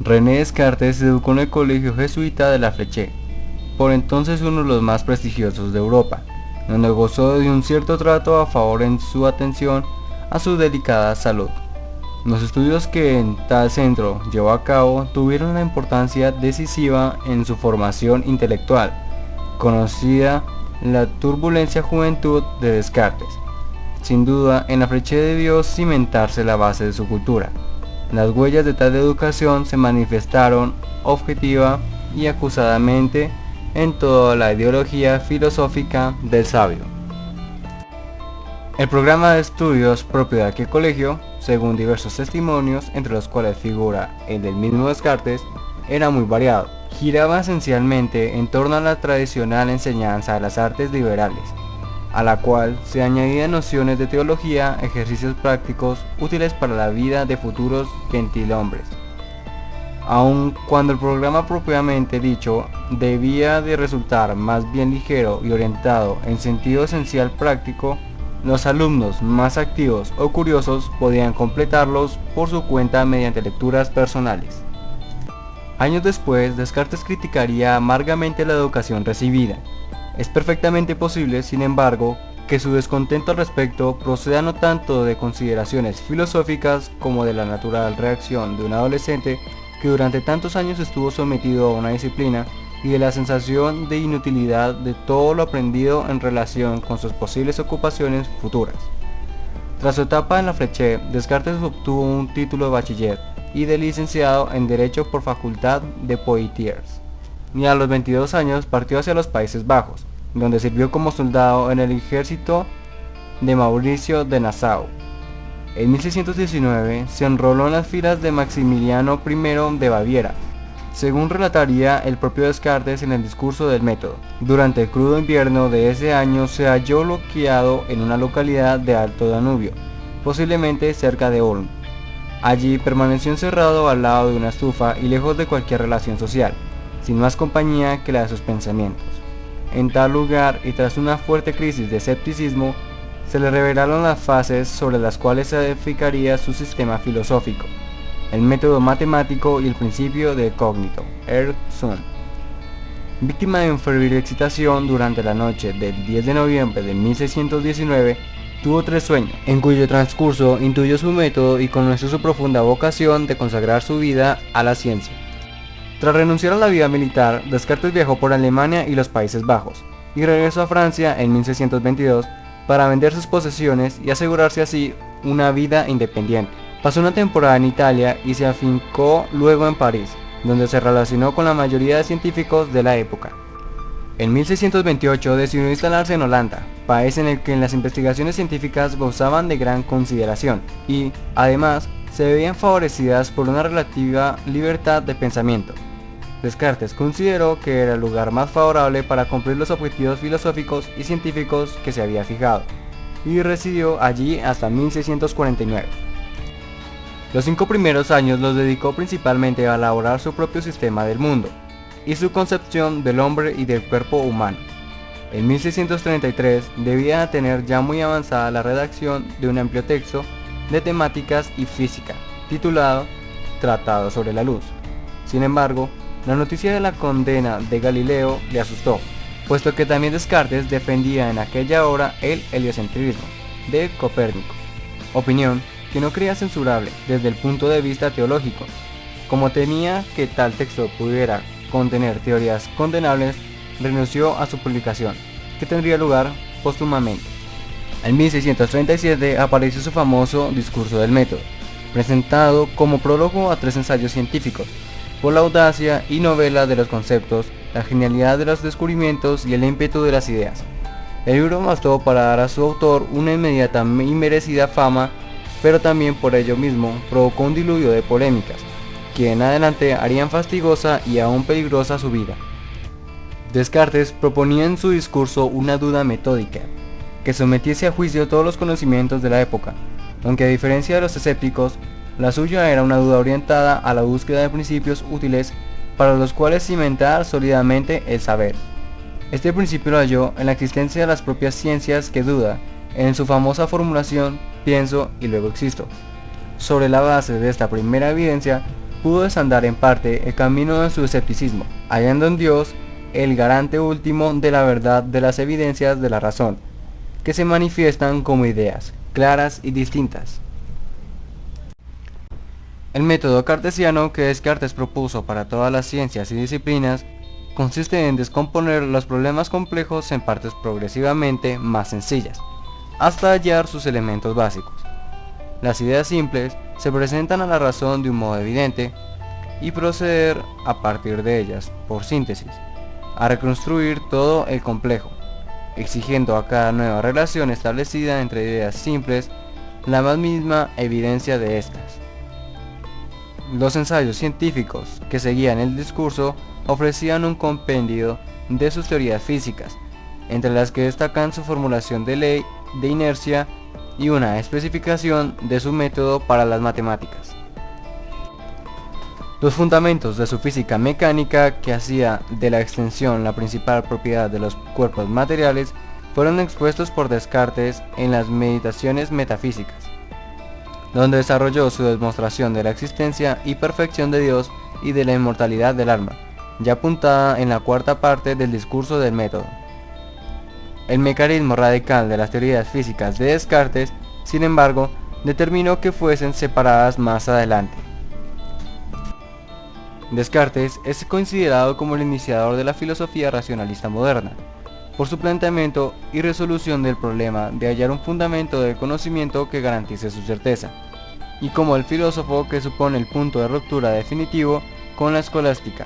René Descartes se educó en el colegio jesuita de La Fleche, por entonces uno de los más prestigiosos de Europa, donde gozó de un cierto trato a favor en su atención a su delicada salud. Los estudios que en tal centro llevó a cabo tuvieron una importancia decisiva en su formación intelectual, conocida la turbulencia juventud de Descartes. Sin duda, en La Fleche debió cimentarse la base de su cultura. Las huellas de tal educación se manifestaron objetiva y acusadamente en toda la ideología filosófica del sabio. El programa de estudios propio de aquel colegio, según diversos testimonios, entre los cuales figura el del mismo Descartes, era muy variado. Giraba esencialmente en torno a la tradicional enseñanza de las artes liberales, a la cual se añadían nociones de teología, ejercicios prácticos útiles para la vida de futuros gentilhombres. Aun cuando el programa propiamente dicho debía de resultar más bien ligero y orientado en sentido esencial práctico, los alumnos más activos o curiosos podían completarlos por su cuenta mediante lecturas personales. Años después, Descartes criticaría amargamente la educación recibida. Es perfectamente posible, sin embargo, que su descontento al respecto proceda no tanto de consideraciones filosóficas como de la natural reacción de un adolescente que durante tantos años estuvo sometido a una disciplina y de la sensación de inutilidad de todo lo aprendido en relación con sus posibles ocupaciones futuras. Tras su etapa en La Fleche, Descartes obtuvo un título de bachiller y de licenciado en Derecho por Facultad de Poitiers, y a los 22 años partió hacia los Países Bajos, donde sirvió como soldado en el ejército de Mauricio de Nassau. En 1619 se enroló en las filas de Maximiliano I de Baviera, según relataría el propio Descartes en el discurso del método. Durante el crudo invierno de ese año se halló bloqueado en una localidad de Alto Danubio, posiblemente cerca de Ulm. Allí permaneció encerrado al lado de una estufa y lejos de cualquier relación social, sin más compañía que la de sus pensamientos. En tal lugar y tras una fuerte crisis de escepticismo, se le revelaron las fases sobre las cuales se edificaría su sistema filosófico, el método matemático y el principio del cógnito, Sum. Víctima de una febril excitación durante la noche del 10 de noviembre de 1619, tuvo 3 sueños, en cuyo transcurso intuyó su método y conoció su profunda vocación de consagrar su vida a la ciencia. Tras renunciar a la vida militar, Descartes viajó por Alemania y los Países Bajos, y regresó a Francia en 1622 para vender sus posesiones y asegurarse así una vida independiente. Pasó una temporada en Italia y se afincó luego en París, donde se relacionó con la mayoría de científicos de la época. En 1628 decidió instalarse en Holanda, país en el que las investigaciones científicas gozaban de gran consideración y, además, se veían favorecidas por una relativa libertad de pensamiento. Descartes consideró que era el lugar más favorable para cumplir los objetivos filosóficos y científicos que se había fijado, y residió allí hasta 1649. Los 5 primeros años los dedicó principalmente a elaborar su propio sistema del mundo, y su concepción del hombre y del cuerpo humano. En 1633 debía tener ya muy avanzada la redacción de un amplio texto de temáticas y física, titulado Tratado sobre la Luz. Sin embargo, la noticia de la condena de Galileo le asustó, puesto que también Descartes defendía en aquella hora el heliocentrismo de Copérnico, opinión que no creía censurable desde el punto de vista teológico. Como temía que tal texto pudiera contener teorías condenables, renunció a su publicación, que tendría lugar póstumamente. En 1637 apareció su famoso Discurso del Método, presentado como prólogo a 3 ensayos científicos, por la audacia y novela de los conceptos, la genialidad de los descubrimientos y el ímpetu de las ideas. El libro bastó para dar a su autor una inmediata y merecida fama, pero también por ello mismo provocó un diluvio de polémicas, que en adelante harían fastigosa y aún peligrosa su vida. Descartes proponía en su discurso una duda metódica, que sometiese a juicio todos los conocimientos de la época, aunque a diferencia de los escépticos, la suya era una duda orientada a la búsqueda de principios útiles para los cuales cimentar sólidamente el saber. Este principio lo halló en la existencia de las propias ciencias que duda, en su famosa formulación, pienso y luego existo. Sobre la base de esta primera evidencia, pudo desandar en parte el camino de su escepticismo, hallando en Dios el garante último de la verdad de las evidencias de la razón, que se manifiestan como ideas claras y distintas. El método cartesiano que Descartes propuso para todas las ciencias y disciplinas consiste en descomponer los problemas complejos en partes progresivamente más sencillas, hasta hallar sus elementos básicos. Las ideas simples se presentan a la razón de un modo evidente y proceder a partir de ellas, por síntesis, a reconstruir todo el complejo, exigiendo a cada nueva relación establecida entre ideas simples la más misma evidencia de estas. Los ensayos científicos que seguían el discurso ofrecían un compendio de sus teorías físicas, entre las que destacan su formulación de ley de inercia y una especificación de su método para las matemáticas. Los fundamentos de su física mecánica, que hacía de la extensión la principal propiedad de los cuerpos materiales, fueron expuestos por Descartes en las Meditaciones metafísicas, donde desarrolló su demostración de la existencia y perfección de Dios y de la inmortalidad del alma, ya apuntada en la cuarta parte del discurso del método. El mecanismo radical de las teorías físicas de Descartes, sin embargo, determinó que fuesen separadas más adelante. Descartes es considerado como el iniciador de la filosofía racionalista moderna, por su planteamiento y resolución del problema de hallar un fundamento del conocimiento que garantice su certeza, y como el filósofo que supone el punto de ruptura definitivo con la escolástica.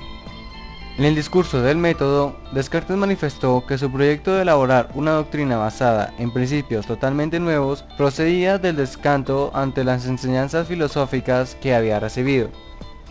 En el discurso del método, Descartes manifestó que su proyecto de elaborar una doctrina basada en principios totalmente nuevos procedía del descanto ante las enseñanzas filosóficas que había recibido.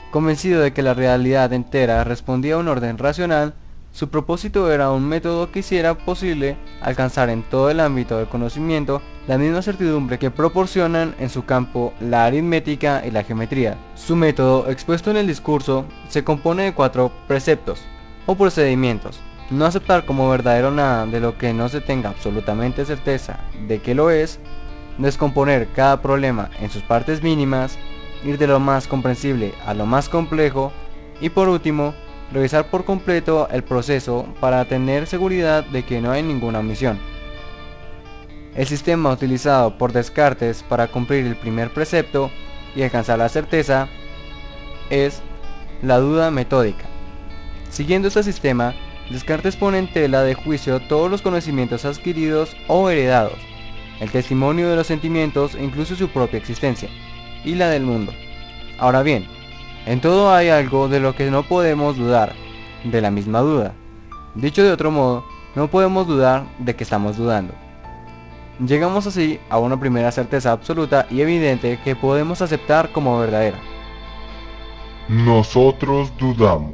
Convencido de que la realidad entera respondía a un orden racional, su propósito era un método que hiciera posible alcanzar en todo el ámbito del conocimiento la misma certidumbre que proporcionan en su campo la aritmética y la geometría. Su método, expuesto en el discurso, se compone de 4 preceptos o procedimientos: no aceptar como verdadero nada de lo que no se tenga absolutamente certeza de que lo es, descomponer cada problema en sus partes mínimas, ir de lo más comprensible a lo más complejo y, por último, revisar por completo el proceso para tener seguridad de que no hay ninguna omisión. El sistema utilizado por Descartes para cumplir el primer precepto y alcanzar la certeza es la duda metódica. Siguiendo este sistema, Descartes pone en tela de juicio todos los conocimientos adquiridos o heredados, el testimonio de los sentimientos e incluso su propia existencia, y la del mundo. Ahora bien, en todo hay algo de lo que no podemos dudar, de la misma duda. Dicho de otro modo, no podemos dudar de que estamos dudando. Llegamos así a una primera certeza absoluta y evidente que podemos aceptar como verdadera. Nosotros dudamos.